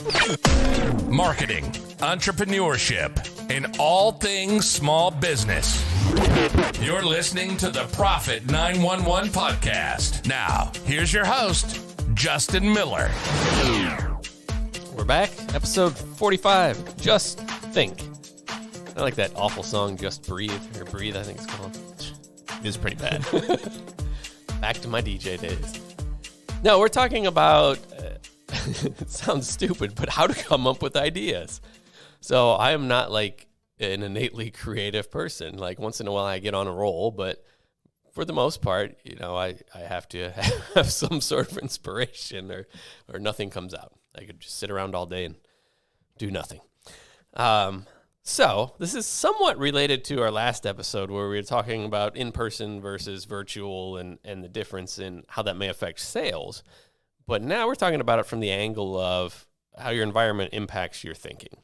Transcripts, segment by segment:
Marketing, entrepreneurship, and all things small business. You're listening to the Profit 911 podcast. Now, here's your host, Justin Miller. We're back, episode 45, Just Think. I like that awful song, Just Breathe, or Breathe, I think it's called. It's pretty bad. Back to my DJ days. No, we're talking about, it sounds stupid, but how to come up with ideas. So I am not like an innately creative person. Like once in a while I get on a roll, but for the most part, you know, I have to have some sort of inspiration or nothing comes out. I could just sit around all day and do nothing. So this is somewhat related to our last episode where we were talking about in-person versus virtual and the difference in how that may affect sales. But now we're talking about it from the angle of how your environment impacts your thinking.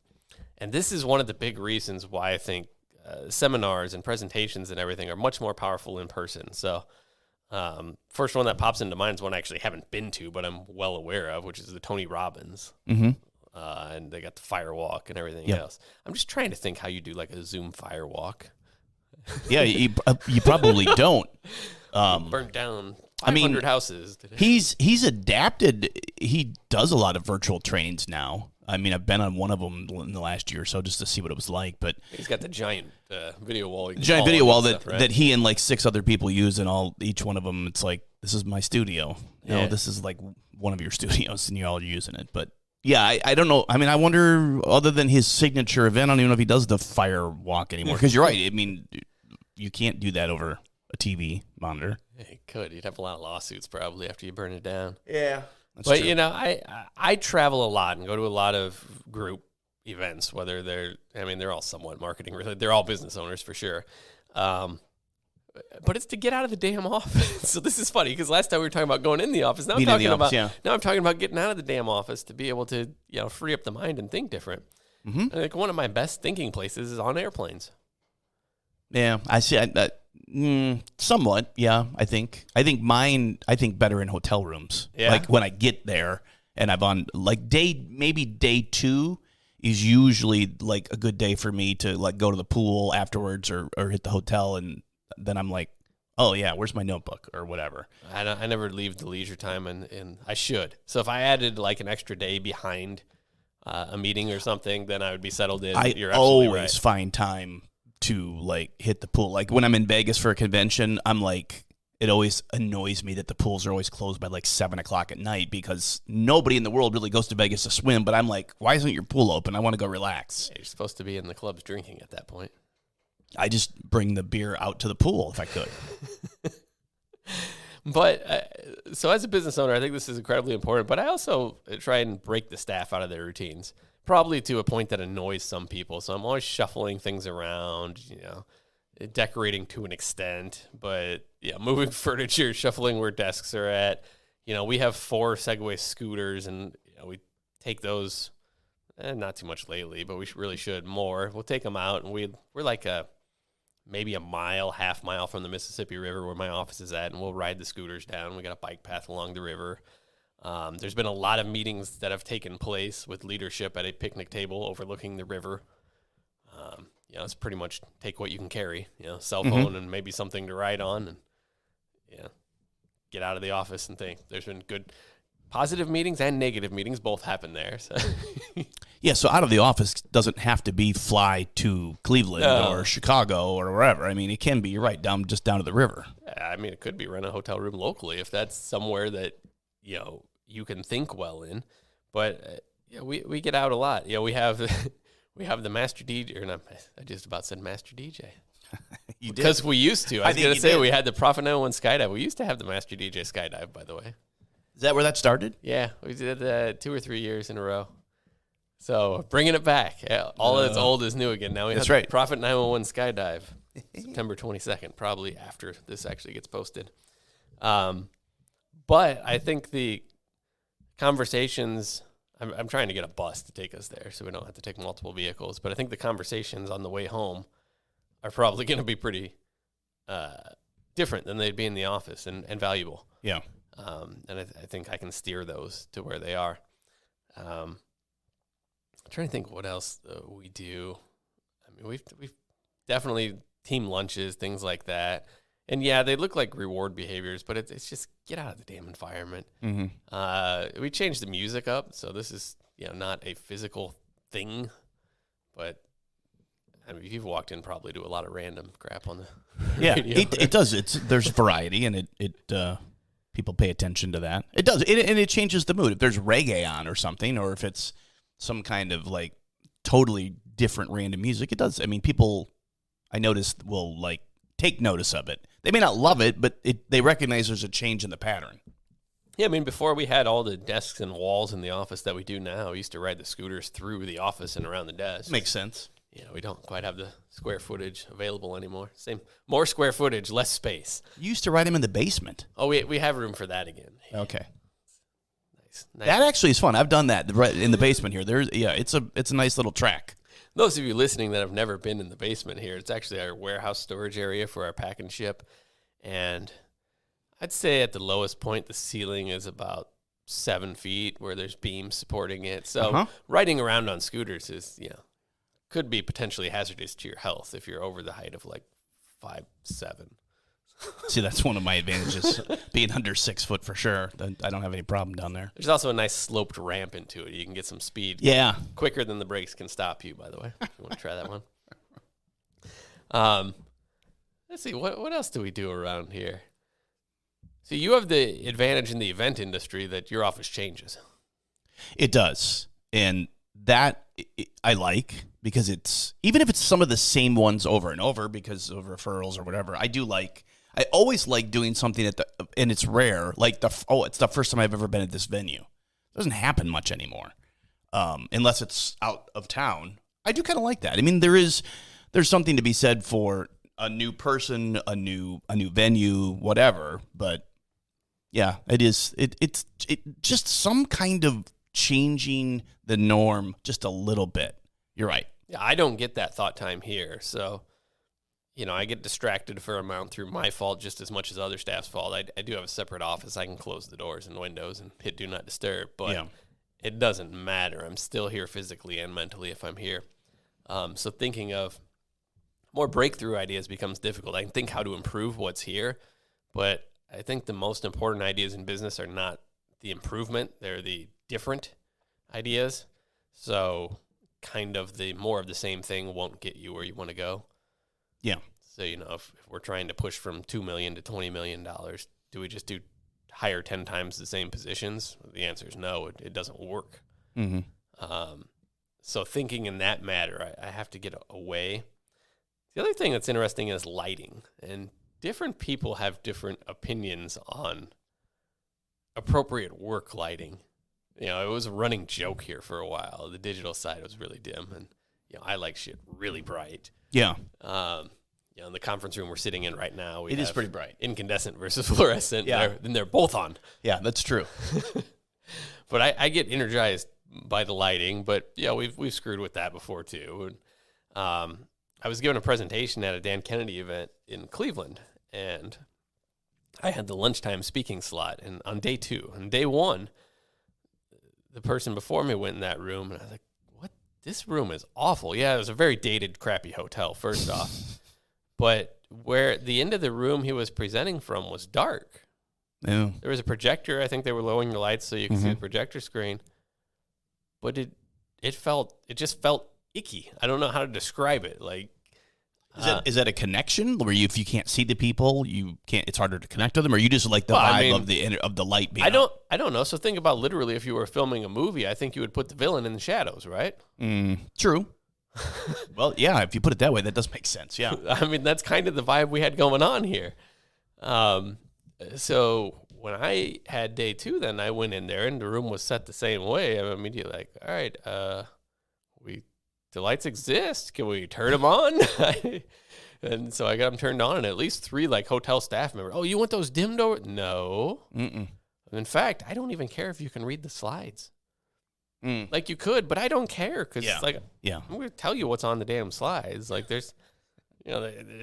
And this is one of the big reasons why I think seminars and presentations and everything are much more powerful in person. So first one that pops into mind is one I actually haven't been to, but I'm well aware of, which is the Tony Robbins. Mm-hmm. And they got the fire walk and everything Yep. else. I'm just trying to think how you do like a Zoom fire walk. Yeah, you probably don't. Burnt down 500 houses today. He's adapted. He does a lot of virtual trainings now. I mean, I've been on one of them in the last year or so just to see what it was like. But He's got the giant video wall. that he and like 6 other people use, and each one of them, it's like, this is my studio. Yeah. This is like one of your studios, and you're all using it. But yeah, I don't know. I mean, I wonder, other than his signature event, I don't even know if he does the fire walk anymore. Because you're right. I mean, you can't do that over a TV monitor. Yeah, you could. You'd have a lot of lawsuits probably after you burn it down. Yeah. But, true. you know, I travel a lot and go to a lot of group events, whether they're all somewhat marketing related. They're all business owners for sure. But it's to get out of the damn office. So this is funny because last time we were talking about going in the office. Now I'm talking about getting out of the damn office to be able to, you know, free up the mind and think different. Mm-hmm. I think one of my best thinking places is on airplanes. Yeah, I see. Somewhat, yeah. I think better in hotel rooms. Yeah. Like when I get there and I'm on like maybe day 2 is usually like a good day for me to like go to the pool afterwards or hit the hotel, and then I'm like, oh yeah, where's my notebook or whatever. I never leave the leisure time, and I should. So if I added like an extra day behind a meeting or something, then I would be settled in. You're absolutely always right. find time to like hit the pool. Like when I'm in Vegas for a convention, I'm like, it always annoys me that the pools are always closed by like 7:00 at night because nobody in the world really goes to Vegas to swim. But I'm like, why isn't your pool open? I want to go relax. You're supposed to be in the clubs drinking at that point. I just bring the beer out to the pool if I could. But so as a business owner, I think this is incredibly important. But I also try and break the staff out of their routines, probably to a point that annoys some people. So I'm always shuffling things around, you know, decorating to an extent, but yeah, moving furniture, shuffling where desks are at. You know, we have 4 Segway scooters, and you know, we take those. Not too much lately, but we really should more. We'll take them out, and we're like maybe a mile, half mile from the Mississippi River where my office is at, and we'll ride the scooters down. We got a bike path along the river. There's been a lot of meetings that have taken place with leadership at a picnic table overlooking the river. You know, it's pretty much take what you can carry, you know, cell phone and maybe something to write on, and yeah, get out of the office and think. There's been good positive meetings and negative meetings both happen there. So Yeah, so out of the office doesn't have to be fly to Cleveland or Chicago or wherever. I mean, it can be, you're right, down to the river. I mean, it could be rent a hotel room locally if that's somewhere that, you know, you can think well in. But yeah, we get out a lot. You know, we have the master DJ, or not, I just about said master DJ. You did. Because we used to. I was think going to you say did. we had the Profit 911 skydive. We used to have the master DJ skydive, by the way. Is that where that started? Yeah, we did 2 or 3 years in a row. So bringing it back. Yeah, all that's old is new again. Now we have right. the Profit 911 skydive, September 22nd, probably after this actually gets posted. But I think the conversations, I'm trying to get a bus to take us there so we don't have to take multiple vehicles. But I think the conversations on the way home are probably going to be pretty different than they'd be in the office and valuable. Yeah. And I think I can steer those to where they are. trying to think what else we do. I mean, we've definitely team lunches, things like that. And yeah, they look like reward behaviors, but it's just get out of the damn environment. Mm-hmm. We changed the music up, so this is not a physical thing, but I mean, you've walked in probably to a lot of random crap on the radio. It does. There's variety, and it people pay attention to that. It does, and it changes the mood. If there's reggae on or something, or if it's some kind of like totally different random music, it does. I mean, people I noticed will like take notice of it. They may not love it, but they recognize there's a change in the pattern. Yeah, I mean, before we had all the desks and walls in the office that we do now, we used to ride the scooters through the office and around the desk. Makes sense. We don't quite have the square footage available anymore. More square footage, less space. You used to ride him in the basement. Oh, we have room for that again. Okay. Nice. That actually is fun. I've done that right in the basement here. It's a nice little track. Those of you listening that have never been in the basement here, it's actually our warehouse storage area for our pack and ship. And I'd say at the lowest point, the ceiling is about 7 feet where there's beams supporting it. So riding around on scooters is, could be potentially hazardous to your health if you're over the height of like 5'7". See, that's one of my advantages, being under 6 foot for sure. I don't have any problem down there. There's also a nice sloped ramp into it. You can get some speed. Yeah. Quicker than the brakes can stop you, by the way, if you want to try that one. Let's see, what else do we do around here? So you have the advantage in the event industry that your office changes. It does. And that I like, because it's, even if it's some of the same ones over and over because of referrals or whatever, I always like doing something and it's rare, like it's the first time I've ever been at this venue. It doesn't happen much anymore, unless it's out of town. I do kind of like that. I mean, there's something to be said for a new person, a new venue, whatever. But yeah, it is. It's just some kind of changing the norm just a little bit. You're right. Yeah, I don't get that thought time here, so I get distracted for a amount through my fault just as much as other staff's fault. I do have a separate office. I can close the doors and windows and hit do not disturb, but it doesn't matter. I'm still here physically and mentally if I'm here. So thinking of more breakthrough ideas becomes difficult. I can think how to improve what's here, but I think the most important ideas in business are not the improvement. They're the different ideas. So kind of the more of the same thing won't get you where you want to go. Yeah. So, if we're trying to push from $2 million to $20 million, do we just hire 10 times the same positions? The answer is no, it doesn't work. Mm-hmm. So thinking in that matter, I have to get away. The other thing that's interesting is lighting, and different people have different opinions on appropriate work lighting. It was a running joke here for a while. The digital side was really dim, and I like shit really bright. Yeah. In the conference room we're sitting in right now, it is pretty bright. Incandescent versus fluorescent. Yeah. And they're both on. Yeah, that's true. But I get energized by the lighting, but we've screwed with that before too. And, I was given a presentation at a Dan Kennedy event in Cleveland, and I had the lunchtime speaking slot. And on day 2, and day 1, the person before me went in that room, and I was like, "What? This room is awful." Yeah, it was a very dated, crappy hotel. First off, but where the end of the room he was presenting from was dark. Yeah. There was a projector. I think they were lowering the lights so you could see the projector screen. But it just felt icky. I don't know how to describe it. Like, is that a connection where if you can't see the people, you can't? It's harder to connect with them, or you just like the vibe of the light being? I don't know. So think about literally if you were filming a movie, I think you would put the villain in the shadows, right? True. Well, yeah. If you put it that way, that does make sense. Yeah. I mean, that's kind of the vibe we had going on here. So when I had day 2, then I went in there and the room was set the same way. I'm immediately like, all right, the lights exist. Can we turn them on? And so I got them turned on, and at least 3 like hotel staff members. Oh, you want those dimmed over? No. In fact, I don't even care if you can read the slides. Like you could, but I don't care because I'm going to tell you what's on the damn slides. Like there's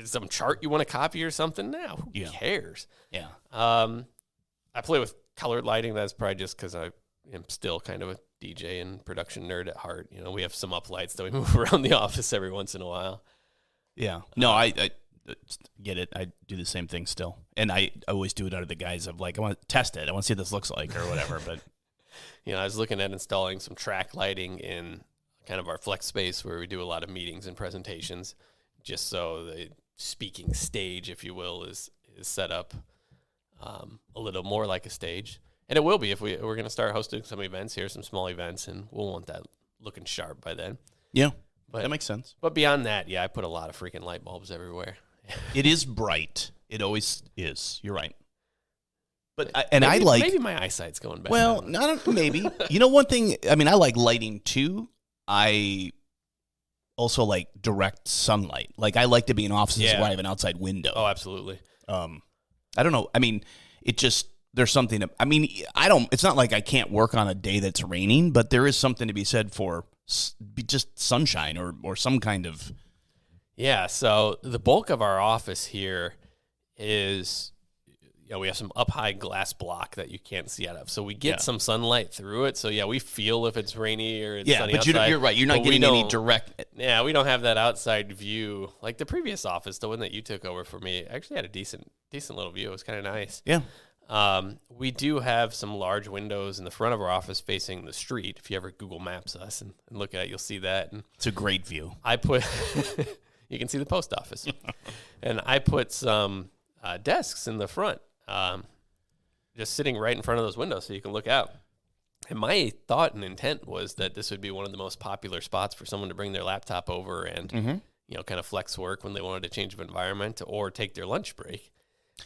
some chart you want to copy or something. Now who cares? Yeah. I play with colored lighting. That's probably just because am still kind of a DJ and production nerd at heart. You know, we have some uplights that we move around the office every once in a while. Yeah. No, I get it. I do the same thing still. And I always do it under the guise of like, I want to test it. I want to see what this looks like or whatever. But You know, I was looking at installing some track lighting in kind of our flex space where we do a lot of meetings and presentations, just so the speaking stage, if you will, is set up a little more like a stage. And it will be if we're going to start hosting some events here, some small events, and we'll want that looking sharp by then. yeah, But, that makes sense. But beyond that, yeah, I put a lot of freaking light bulbs everywhere. It is bright. It always is. You're right. But Maybe- maybe my eyesight's going bad. Well, I don't maybe. You know, one thing. I mean, I like lighting too. I also like direct sunlight. Like I like to be in offices Yeah. where I have an outside window. Oh, absolutely. I don't know. I mean, it just there's something. I mean, I don't. It's not like I can't work on a day that's raining, but there is something to be said for just sunshine or some kind of. Yeah, so the bulk of our office here is, you know, we have some up high glass block that you can't see out of. So we get some sunlight through it. So yeah, we feel if it's rainy or it's sunny but outside. you're right. You're not but we getting any don't- direct. Yeah, we don't have that outside view. Like the previous office, the one that you took over for me, actually had a decent little view. It was kind of nice. Yeah. We do have some large windows in the front of our office facing the street. If you ever Google Maps us and look at it, you'll see that. And It's a great view. I put, you can see the post office. And I put some desks in the front, just sitting right in front of those windows so you can look out. And my thought and intent was that this would be one of the most popular spots for someone to bring their laptop over and, you know, kind of flex work when they wanted to change of environment or take their lunch break.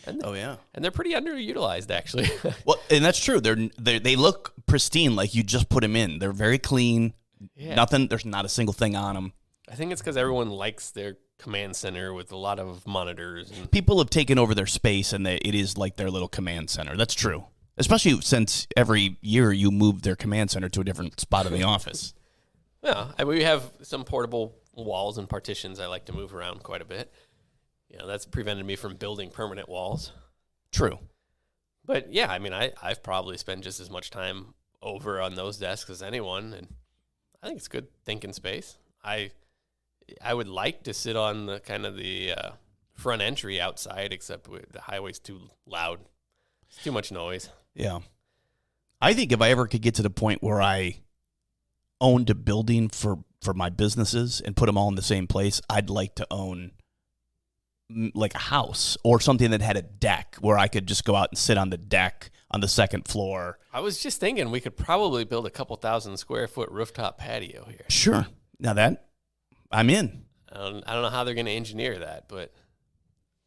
And Oh yeah. and they're pretty underutilized, actually. Well, and that's true. They look pristine, like you just put them in. They're very clean. Yeah. Nothing. There's not a single thing on them. I think it's because everyone likes their command center with a lot of monitors. And People have taken over their space, and it is like their little command center. That's true. Especially since every year you move their command center to a different spot in the office. yeah, I mean, we have some portable walls and partitions I like to move around quite a bit. You know, that's prevented me from building permanent walls. True. But yeah, I mean, I've probably spent just as much time over on those desks as anyone, and I think it's good thinking space. I would like to sit on the kind of the front entry outside, except the highway's too loud. It's too much noise. Yeah. I think if I ever could get to the point where I owned a building for my businesses and put them all in the same place, I'd like to own like a house or something that had a deck where I could just go out and sit on the deck on the second floor. I was just thinking we could probably build a couple 1,000 square foot rooftop patio here. Sure. Now that I'm in. I don't know how they're going to engineer that, but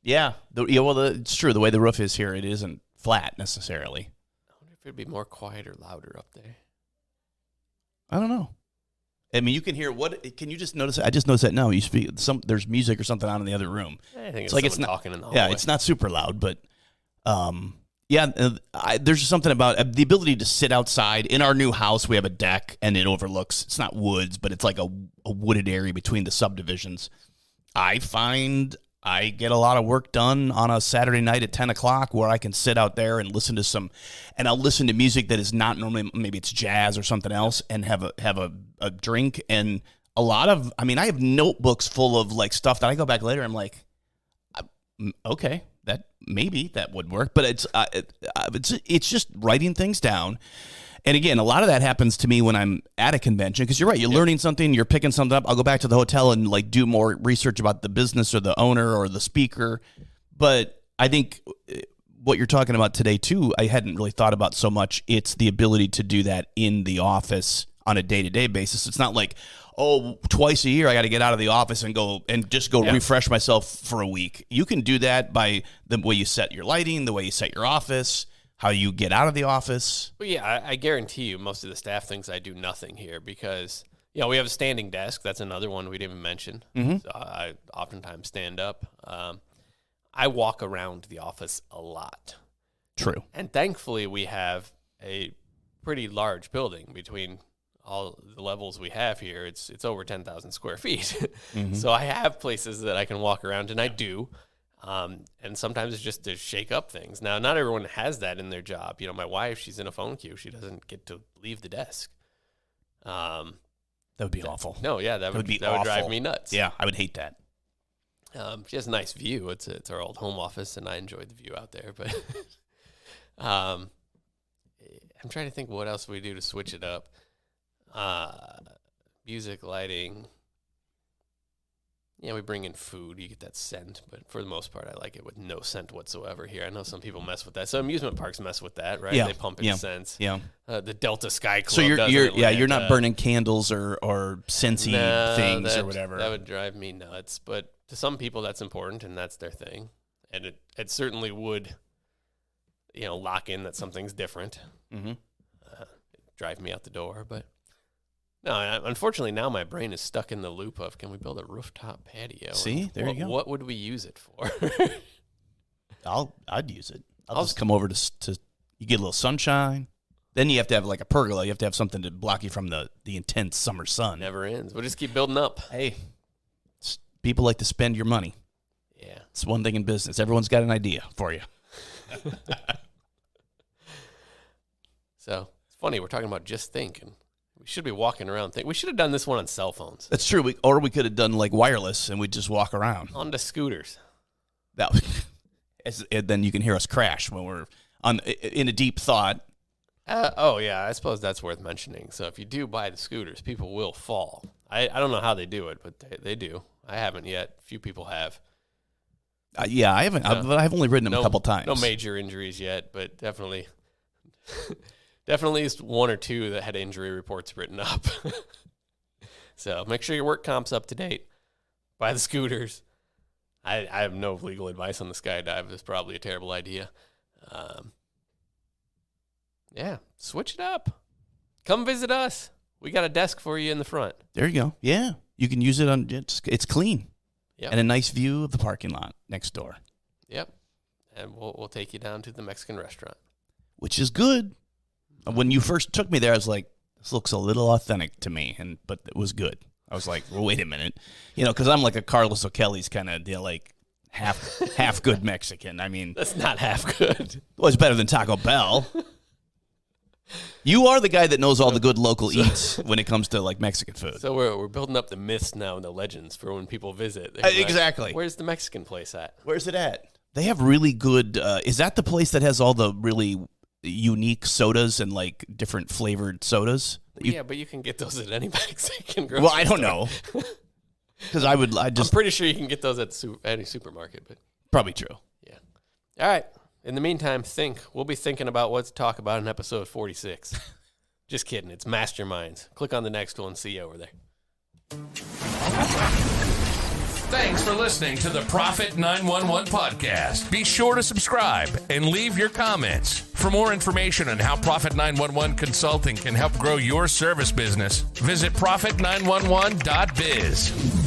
Yeah. It's true. The way the roof is here, it isn't flat necessarily. I wonder if it'd be more quiet or louder up there. I don't know. I mean, you can hear what? Can you just notice? I just noticed that now. You speak. There's music or something on in the other room. I think it's like like it's not talking in the hallway. Yeah, it's not super loud, but yeah, there's just something about the ability to sit outside. In our new house, we have a deck, and it overlooks. It's not woods, but it's like a wooded area between the subdivisions. I find I get a lot of work done on a Saturday night at 10 o'clock where I can sit out there and listen to and I'll listen to music that is not normally, maybe it's jazz or something else, and have a drink. And a lot of, I mean, I have notebooks full of like stuff that I go back later. I'm like, okay, maybe that would work, but it's just writing things down. And again, a lot of that happens to me when I'm at a convention, because you're right. You're learning something, you're picking something up. I'll go back to the hotel and like do more research about the business or the owner or the speaker. But I think what you're talking about today too, I hadn't really thought about so much. It's the ability to do that in the office on a day-to-day basis. It's not like, oh, twice a year I got to get out of the office and go refresh myself for a week. You can do that by the way you set your lighting, the way you set your office, how you get out of the office. Well, yeah, I guarantee you most of the staff thinks I do nothing here because, you know, we have a standing desk. That's another one we didn't even mention. So I oftentimes stand up. I walk around the office a lot. True. And thankfully, we have a pretty large building between all the levels we have here. It's over 10,000 square feet. So I have places that I can walk around, and I do. And sometimes it's just to shake up things. Now, not everyone has that in their job. You know, my wife, she's in a phone queue. She doesn't get to leave the desk. That would be awful. No, yeah, that would be that would drive awful. me nuts. Yeah, I would hate that. She has a nice view. It's our old home office, and I enjoy the view out there. But I'm trying to think what else we do to switch it up. Music, lighting. Yeah, we bring in food. You get that scent, but for the most part, I like it with no scent whatsoever here. I know some people mess with that. So amusement parks mess with that, right? Yeah, They pump in yeah, scents. Yeah. The Delta Sky Club. So you're does you're not burning candles or scentsy things or whatever. That would drive me nuts. But to some people, that's important, and that's their thing. And it certainly would, lock in that something's different. Mm-hmm. Drive me out the door, but. No, unfortunately, now my brain is stuck in the loop of, can we build a rooftop patio? See, there you go. What would we use it for? I'd use it. I'll just come over to you get a little sunshine. Then you have to have like a pergola. You have to have something to block you from the intense summer sun. Never ends. We'll just keep building up. Hey, people like to spend your money. Yeah. It's one thing in business. Everyone's got an idea for you. So it's funny. We're talking about just thinking. We should be walking around. We should have done this one on cell phones. That's true. Or we could have done like wireless and we'd just walk around. Onto scooters. And then you can hear us crash when we're in a deep thought. Yeah, I suppose that's worth mentioning. So if you do buy the scooters, people will fall. I don't know how they do it, but they do. I haven't yet. Few people have. Yeah, I haven't. I've only ridden them a couple times. No major injuries yet, but definitely. Definitely at least one or two that had injury reports written up. So make sure your work comp's up to date. Buy the scooters. I have no legal advice on the skydive. It's probably a terrible idea. Yeah, switch it up. Come visit us. We got a desk for you in the front. There you go. Yeah, you can use it on. It's clean. Yep. And a nice view of the parking lot next door. Yep. And we'll take you down to the Mexican restaurant, which is good. When you first took me there, I was like, this looks a little authentic to me, but it was good. I was like, well, wait a minute. Because I'm like a Carlos O'Kelly's kind of, like half good Mexican. I mean. That's not half good. Well, it's better than Taco Bell. You are the guy that knows all the good local eats when it comes to like Mexican food. So we're building up the myths now and the legends for when people visit. Exactly. Like, where's the Mexican place at? Where's it at? They have really good, is that the place that has all the really unique sodas and like different flavored sodas? Yeah, but you can get those at any Mexican grocery Well, I don't store. know. Because I'm pretty sure you can get those at any supermarket, but probably true. Yeah. All right. In the meantime, we'll be thinking about what to talk about in episode 46. Just kidding. It's Masterminds. Click on the next one. See you over there. Thanks for listening to the Profit 911 podcast. Be sure to subscribe and leave your comments. For more information on how Profit 911 Consulting can help grow your service business, visit profit911.biz.